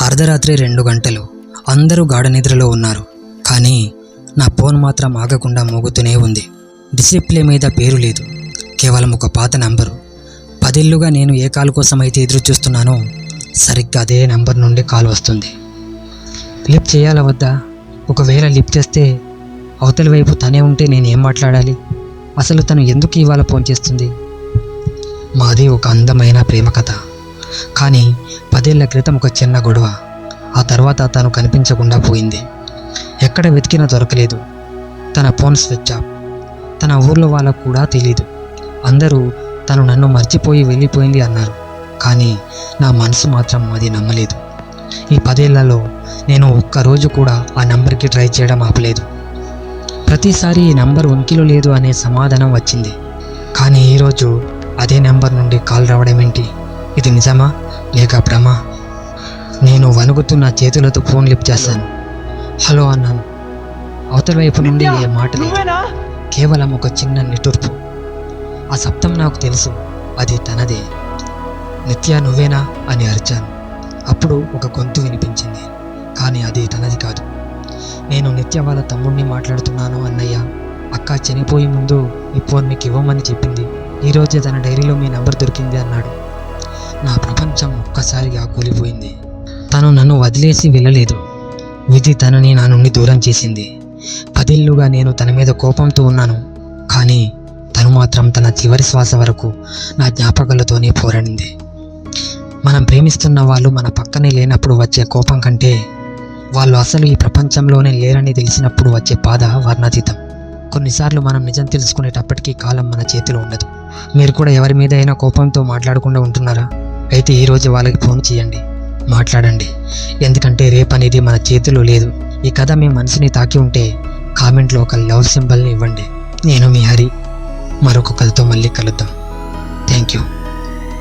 అర్ధరాత్రి 2 గంటలు. అందరూ గాఢ నిద్రలో ఉన్నారు. కానీ నా ఫోన్ మాత్రం ఆగకుండా మోగుతూనే ఉంది. డిస్ప్లే మీద పేరు లేదు, కేవలం ఒక పాత నంబరు. 10 ఏళ్లుగా నేను ఏ కాల్ కోసం అయితే ఎదురు చూస్తున్నానో సరిగ్గా అదే నంబర్ నుండి కాల్ వస్తుంది. లిఫ్ట్ చేయాలా వద్దా? ఒకవేళ లిఫ్ట్ చేస్తే అవతలి వైపు తనే ఉంటే నేను ఏం మాట్లాడాలి? అసలు తను ఎందుకు ఇవాళ ఫోన్ చేస్తుంది? మాది ఒక అందమైన ప్రేమ కథ. కానీ 10 ఏళ్ల క్రితం ఒక చిన్న గొడవ. ఆ తర్వాత తను కనిపించకుండా పోయింది. ఎక్కడ వెతికినా దొరకలేదు. తన ఫోన్ స్విచ్ ఆఫ్. తన ఊర్లో వాళ్ళకు కూడా తెలీదు. అందరూ తను నన్ను మర్చిపోయి వెళ్ళిపోయింది అన్నారు. కానీ నా మనసు మాత్రం అది నమ్మలేదు. ఈ 10 ఏళ్లలో నేను ఒక్కరోజు కూడా ఆ నంబర్కి ట్రై చేయడం ఆపలేదు. ప్రతిసారి ఈ నంబర్ ఉనికిలో లేదు అనే సమాధానం వచ్చింది. కానీ ఈరోజు అదే నెంబర్ నుండి కాల్ రావడం ఏంటి? ఇది నిజమా లేక భ్రమ? నేను వణుకుతున్న చేతులతో ఫోన్ లిఫ్ట్ చేశాను. హలో అన్నాను. అవతల వైపు నుండి ఏ మాట లేదు, కేవలం ఒక చిన్న నిట్టూర్పు. ఆ శబ్దం నాకు తెలుసు, అది తనదే. నిత్య నువ్వేనా అని అరిచాను. అప్పుడు ఒక గొంతు వినిపించింది, కానీ అది తనది కాదు. నేను నిత్య వాళ్ళ తమ్ముడిని మాట్లాడుతున్నాను అన్నయ్య. అక్క చనిపోయే ముందు ఈ ఫోన్ మీకు ఇవ్వమని చెప్పింది. ఈరోజే తన డైరీలో మీ నంబర్ దొరికింది అన్నాడు. నా ప్రపంచం ఒక్కసారిగా కూలిపోయింది. తను నన్ను వదిలేసి వెళ్ళలేదు. విధి తనని నా నుండి దూరం చేసింది. 10 ఏళ్లుగా నేను తన మీద కోపంతో ఉన్నాను. కానీ తను మాత్రం తన చివరి శ్వాస వరకు నా జ్ఞాపకాలతోనే పోరాడింది. మనం ప్రేమిస్తున్న వాళ్ళు మన పక్కనే లేనప్పుడు వచ్చే కోపం కంటే వాళ్ళు అసలు ఈ ప్రపంచంలోనే లేరని తెలిసినప్పుడు వచ్చే బాధ వర్ణాతీతం. కొన్నిసార్లు మనం నిజం తెలుసుకునేటప్పటికీ కాలం మన చేతిలో ఉండదు. మీరు కూడా ఎవరి మీద అయినా కోపంతో మాట్లాడకుండా ఉంటున్నారా? అయితే ఈరోజు వాళ్ళకి ఫోన్ చేయండి, మాట్లాడండి. ఎందుకంటే రేపు అనేది మన చేతిలో లేదు. ఈ కథ మీ మనసుని తాకి ఉంటే కామెంట్లో ఒక లవ్ సింబల్ని ఇవ్వండి. నేను మీ హరి. మరొక కథతో మళ్ళీ కలుద్దాం. Thank you.